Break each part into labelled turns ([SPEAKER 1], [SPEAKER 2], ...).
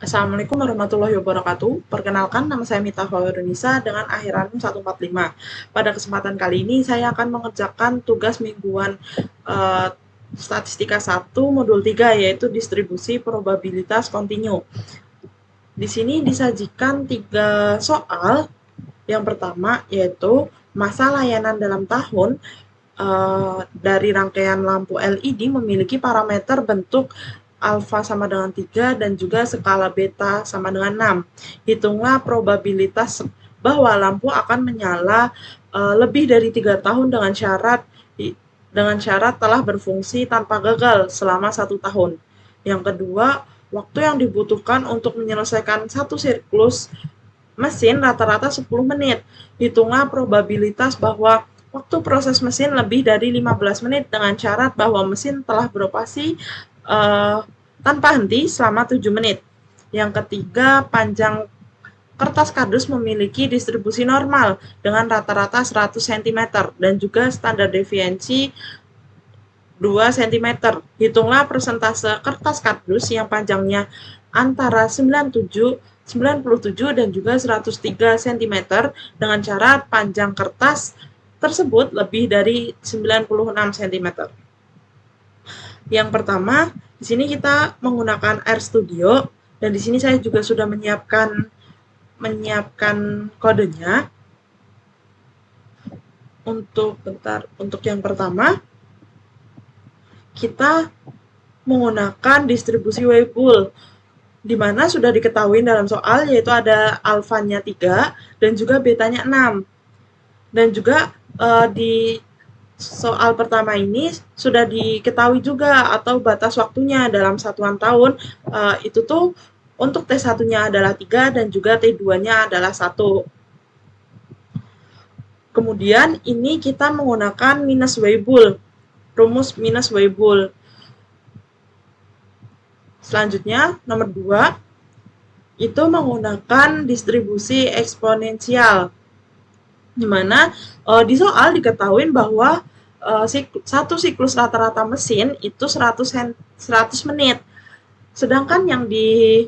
[SPEAKER 1] Assalamualaikum warahmatullahi wabarakatuh. Perkenalkan, nama saya Mita Khairunisa dengan akhiran 145. Pada kesempatan kali ini, saya akan mengerjakan tugas mingguan eh, Statistika 1 Modul 3, yaitu distribusi probabilitas kontinu. Di sini disajikan 3 soal. Yang pertama, yaitu masa layanan dalam tahun dari rangkaian lampu LED memiliki parameter bentuk alfa sama dengan 3 dan juga skala beta sama dengan 6. Hitunglah probabilitas bahwa lampu akan menyala lebih dari 3 tahun dengan syarat telah berfungsi tanpa gagal selama 1 tahun. Yang kedua, waktu yang dibutuhkan untuk menyelesaikan satu siklus mesin rata-rata 10 menit. Hitunglah probabilitas bahwa waktu proses mesin lebih dari 15 menit dengan syarat bahwa mesin telah beroperasi tanpa henti selama 7 menit. Yang ketiga, panjang kertas kardus memiliki distribusi normal dengan rata-rata 100 cm dan juga standar deviasi 2 cm. Hitunglah persentase kertas kardus yang panjangnya antara 97 dan juga 103 cm dengan syarat panjang kertas tersebut lebih dari 96 cm. Yang pertama, di sini kita menggunakan RStudio dan di sini saya juga sudah menyiapkan kodenya. Untuk yang pertama, kita menggunakan distribusi Weibull, di mana sudah diketahui dalam soal, yaitu ada alfanya 3 dan juga betanya 6. Dan juga di soal pertama ini sudah diketahui juga atau batas waktunya dalam satuan tahun, itu tuh untuk T1-nya adalah 3 dan juga T2-nya adalah 1. Kemudian ini kita menggunakan minus Weibull, rumus minus Weibull. Selanjutnya, nomor 2, itu menggunakan distribusi eksponensial, di mana di soal diketahui bahwa satu siklus rata-rata mesin itu 100 menit. Sedangkan yang di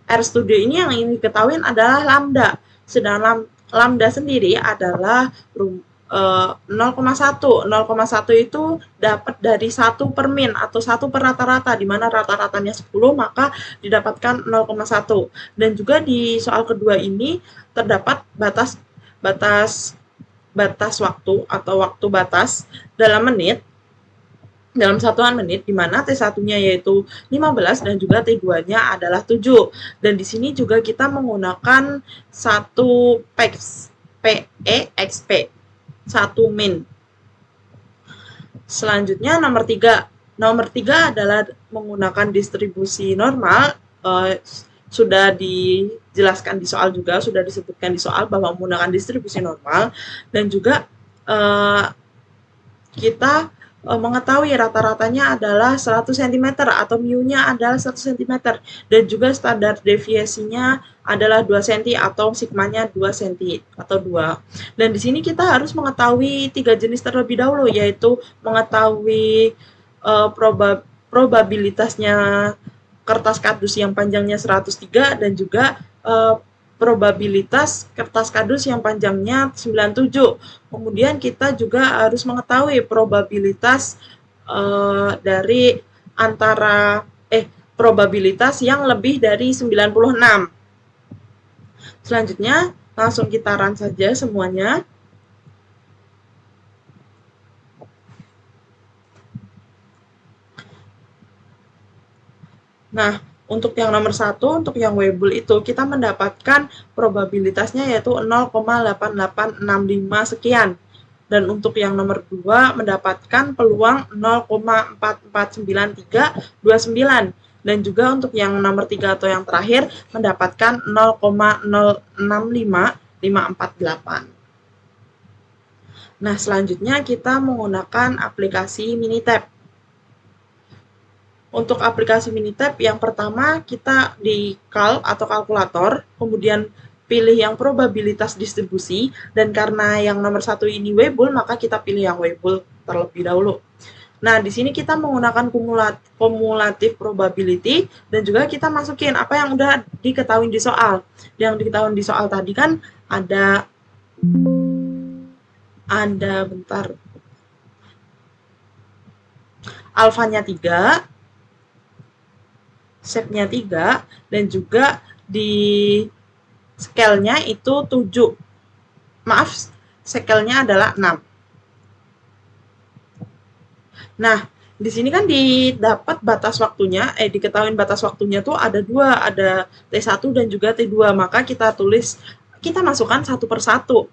[SPEAKER 1] RStudio ini yang ingin diketahui adalah lambda. Sedangkan lambda sendiri adalah 0,1. 0,1 itu dapat dari 1 per min atau 1 per rata-rata, di mana rata-ratanya 10, maka didapatkan 0,1. Dan juga di soal kedua ini terdapat batas waktu atau waktu batas dalam menit, dalam satuan menit, di mana T1-nya yaitu 15 dan juga T2-nya adalah 7. Dan di sini juga kita menggunakan 1 PEXP, 1 min. Selanjutnya nomor 3. Nomor 3 adalah menggunakan distribusi normal. Sudah dijelaskan di soal juga, sudah disebutkan di soal bahwa menggunakan distribusi normal, dan juga kita mengetahui rata-ratanya adalah 100 cm atau mu-nya adalah 100 cm, dan juga standar deviasinya adalah 2 cm atau sigmanya 2 cm atau 2. Dan di sini kita harus mengetahui 3 jenis terlebih dahulu, yaitu mengetahui probabilitasnya kertas kardus yang panjangnya 103 dan juga probabilitas kertas kardus yang panjangnya 97. Kemudian kita juga harus mengetahui probabilitas dari probabilitas yang lebih dari 96. Selanjutnya, langsung kita run saja semuanya. Nah, untuk yang nomor 1, untuk yang Weibull itu kita mendapatkan probabilitasnya yaitu 0,8865 sekian. Dan untuk yang nomor 2 mendapatkan peluang 0,449329. Dan juga untuk yang nomor 3 atau yang terakhir mendapatkan 0,065548. Nah, selanjutnya kita menggunakan aplikasi Minitab. Untuk aplikasi Minitab, yang pertama kita di atau kalkulator, kemudian pilih yang probabilitas distribusi, dan karena yang nomor 1 ini Weibull, maka kita pilih yang Weibull terlebih dahulu. Nah, di sini kita menggunakan cumulative probability dan juga kita masukin apa yang udah diketahui di soal. Yang diketahui di soal tadi kan ada bentar, alfanya 3, shape-nya 3, dan juga di scale-nya itu 7. Maaf, scale-nya adalah 6. Nah, di sini kan didapat batas waktunya, diketahui batas waktunya tuh ada dua, ada T1 dan juga T2. Maka kita masukkan satu per satu.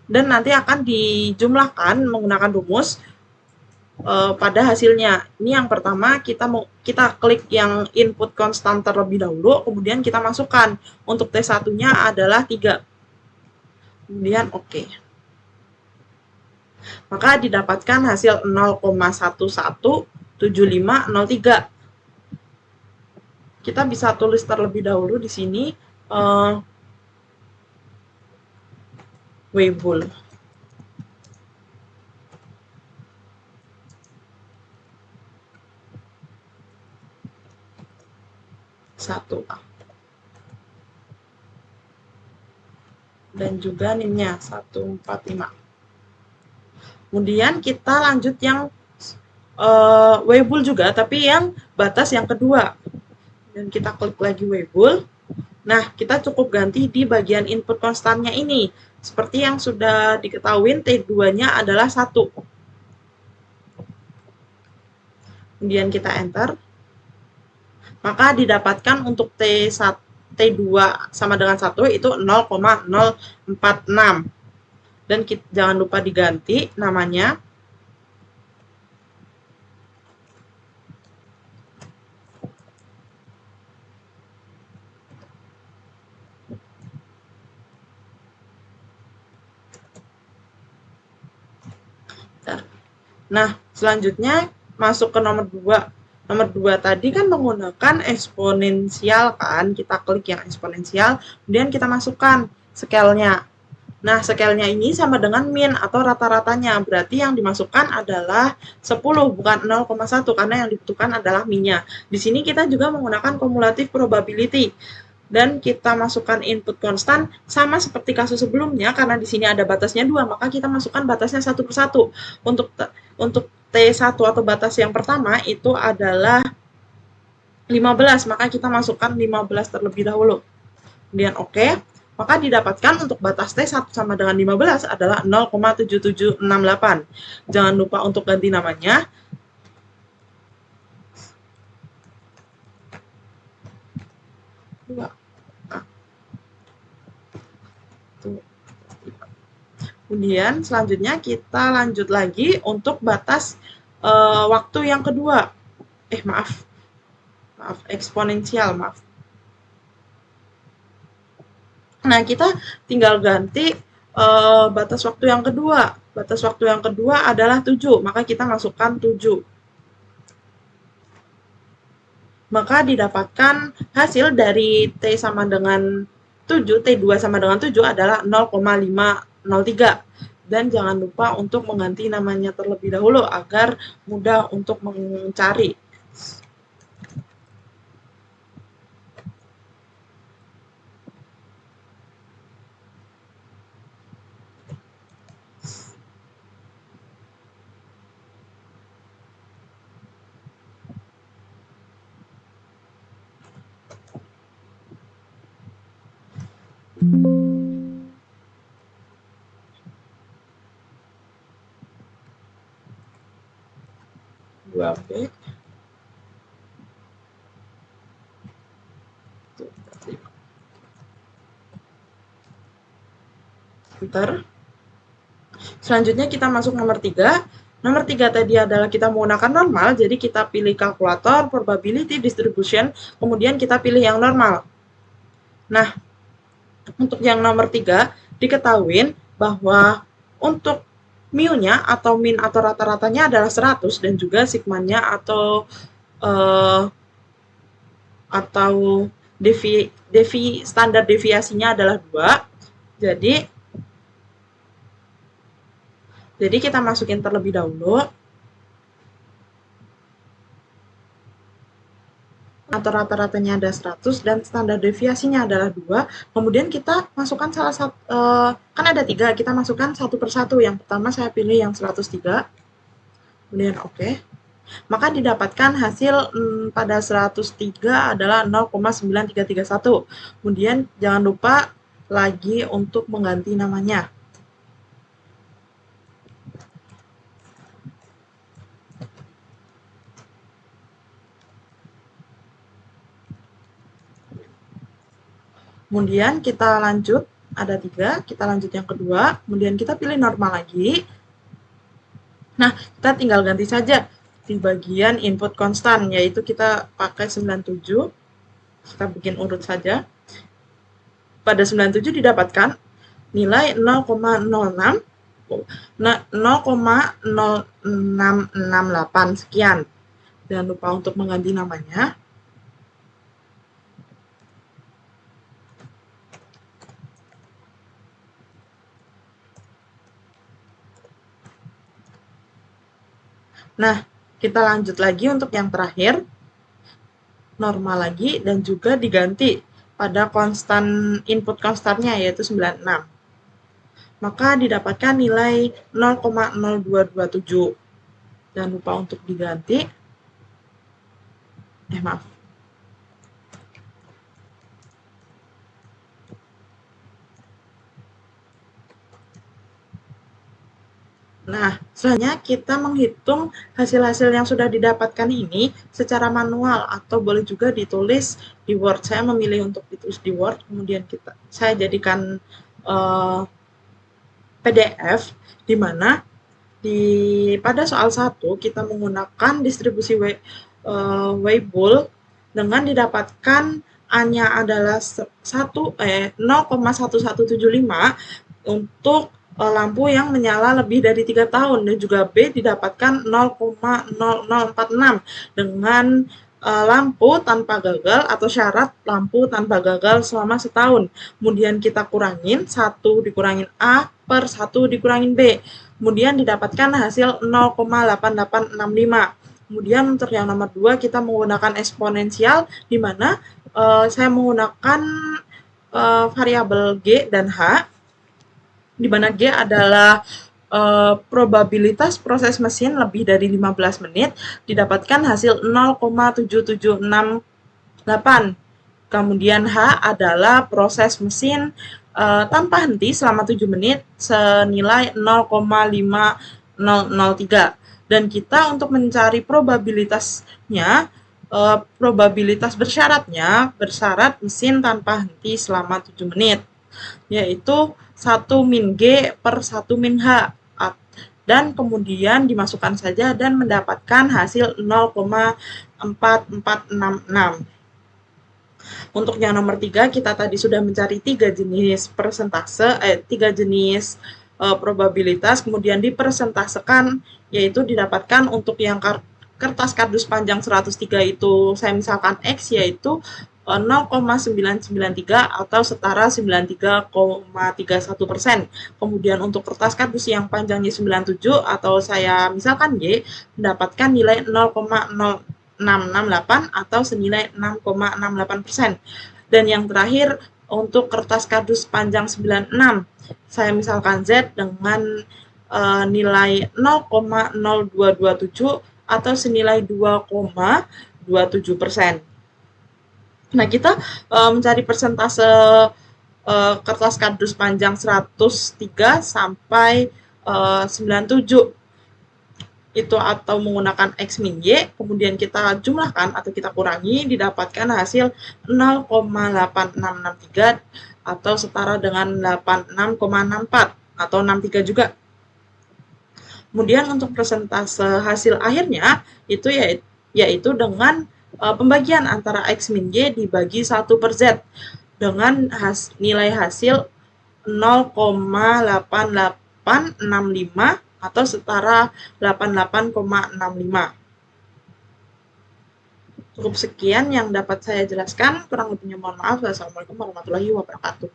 [SPEAKER 1] Dan nanti akan dijumlahkan menggunakan rumus pada hasilnya. Ini yang pertama kita klik yang input konstan terlebih dahulu, kemudian kita masukkan. Untuk T1-nya adalah 3. Kemudian oke. Maka didapatkan hasil 0,117503. Kita bisa tulis terlebih dahulu di sini Weibull. Satu. Dan juga NIM-nya 145. Kemudian kita lanjut yang Weibull juga, tapi yang batas yang kedua. Dan kita klik lagi Weibull. Nah, kita cukup ganti di bagian input konstannya ini. Seperti yang sudah diketahui, T2-nya adalah 1. Kemudian kita enter. Maka didapatkan untuk T2 sama dengan 1 itu 0,046. Dan jangan lupa diganti namanya. Nah, selanjutnya masuk ke nomor 2. Nomor 2 tadi kan menggunakan eksponensial kan, kita klik yang eksponensial, kemudian kita masukkan scale-nya. Nah, scale-nya ini sama dengan min atau rata-ratanya, berarti yang dimasukkan adalah 10, bukan 0,1, karena yang dibutuhkan adalah min-nya. Di sini kita juga menggunakan cumulative probability, dan kita masukkan input konstan sama seperti kasus sebelumnya, karena di sini ada batasnya 2, maka kita masukkan batasnya satu per satu. Untuk T1 atau batas yang pertama itu adalah 15, maka kita masukkan 15 terlebih dahulu. Kemudian oke. Maka didapatkan untuk batas T1 sama dengan 15 adalah 0,7768. Jangan lupa untuk ganti namanya. Kemudian selanjutnya kita lanjut lagi untuk batas waktu yang kedua. Maaf, eksponensial, maaf. Nah, kita tinggal ganti batas waktu yang kedua. Batas waktu yang kedua adalah 7, maka kita masukkan 7. Maka didapatkan hasil dari T sama dengan 7, T2 sama dengan 7 adalah 0,503. Dan jangan lupa untuk mengganti namanya terlebih dahulu agar mudah untuk mencari. B. Enter. Selanjutnya kita masuk nomor 3. Nomor 3 tadi adalah kita menggunakan normal, jadi kita pilih kalkulator, probability distribution, kemudian kita pilih yang normal. Nah, untuk yang nomor 3, diketahui bahwa untuk mu-nya atau min atau rata-ratanya adalah 100 dan juga sigma-nya atau standar deviasinya adalah 2. Jadi kita masukin terlebih dahulu. atau rata-ratanya ada 100 dan standar deviasinya adalah 2. Kemudian kita masukkan salah satu, kan ada 3, kita masukkan satu persatu. Yang pertama saya pilih yang 103, kemudian oke. Maka didapatkan hasil pada 103 adalah 0,9331. Kemudian jangan lupa lagi untuk mengganti namanya. Kemudian kita lanjut, ada 3, kita lanjut yang kedua, kemudian kita pilih normal lagi. Nah, kita tinggal ganti saja di bagian input konstan, yaitu kita pakai 97, kita bikin urut saja. Pada 97 didapatkan nilai 0,06, 0,0668 sekian. Jangan lupa untuk mengganti namanya. Nah, kita lanjut lagi untuk yang terakhir, normal lagi dan juga diganti pada konstan input konstannya yaitu 96. Maka didapatkan nilai 0,0227. Jangan lupa untuk diganti. Maaf. Nah, selanjutnya kita menghitung hasil-hasil yang sudah didapatkan ini secara manual atau boleh juga ditulis di Word. Saya memilih untuk ditulis di Word, kemudian saya jadikan PDF, di mana pada soal 1 kita menggunakan distribusi Weibull dengan didapatkan A-nya adalah 0,1175 untuk lampu yang menyala lebih dari 3 tahun, dan juga B didapatkan 0,0046 dengan lampu tanpa gagal atau syarat lampu tanpa gagal selama setahun. Kemudian kita kurangin 1 dikurangin A per 1 dikurangin B. Kemudian didapatkan hasil 0,8865. Kemudian untuk yang nomor 2 kita menggunakan eksponensial, di mana saya menggunakan variabel G dan H, di mana G adalah probabilitas proses mesin lebih dari 15 menit, didapatkan hasil 0,7768. Kemudian H adalah proses mesin tanpa henti selama 7 menit senilai 0,5003. Dan kita untuk mencari probabilitasnya, probabilitas bersyarat mesin tanpa henti selama 7 menit, yaitu 1 min G per 1 min H, dan kemudian dimasukkan saja dan mendapatkan hasil 0,4466. Untuk yang nomor 3, kita tadi sudah mencari 3 jenis probabilitas, kemudian dipersentasekan, yaitu didapatkan untuk yang kertas kardus panjang 103 itu saya misalkan X, yaitu 0,993 atau setara 93,31%. Kemudian untuk kertas kardus yang panjangnya 97 atau saya misalkan Y, mendapatkan nilai 0,0668 atau senilai 6,68%. Dan yang terakhir untuk kertas kardus panjang 96, saya misalkan Z dengan nilai 0,0227 atau senilai 2,27%. Nah, kita mencari persentase kertas kardus panjang 103 sampai 97 itu atau menggunakan X min Y, kemudian kita jumlahkan atau kita kurangi, didapatkan hasil 0,8663 atau setara dengan 86,64 atau 63 juga. Kemudian untuk persentase hasil akhirnya itu yaitu dengan pembagian antara X min Y dibagi 1 per Z dengan nilai hasil 0,8865 atau setara 88,65. Cukup sekian yang dapat saya jelaskan, kurang lebihnya mohon maaf. Wassalamualaikum warahmatullahi wabarakatuh.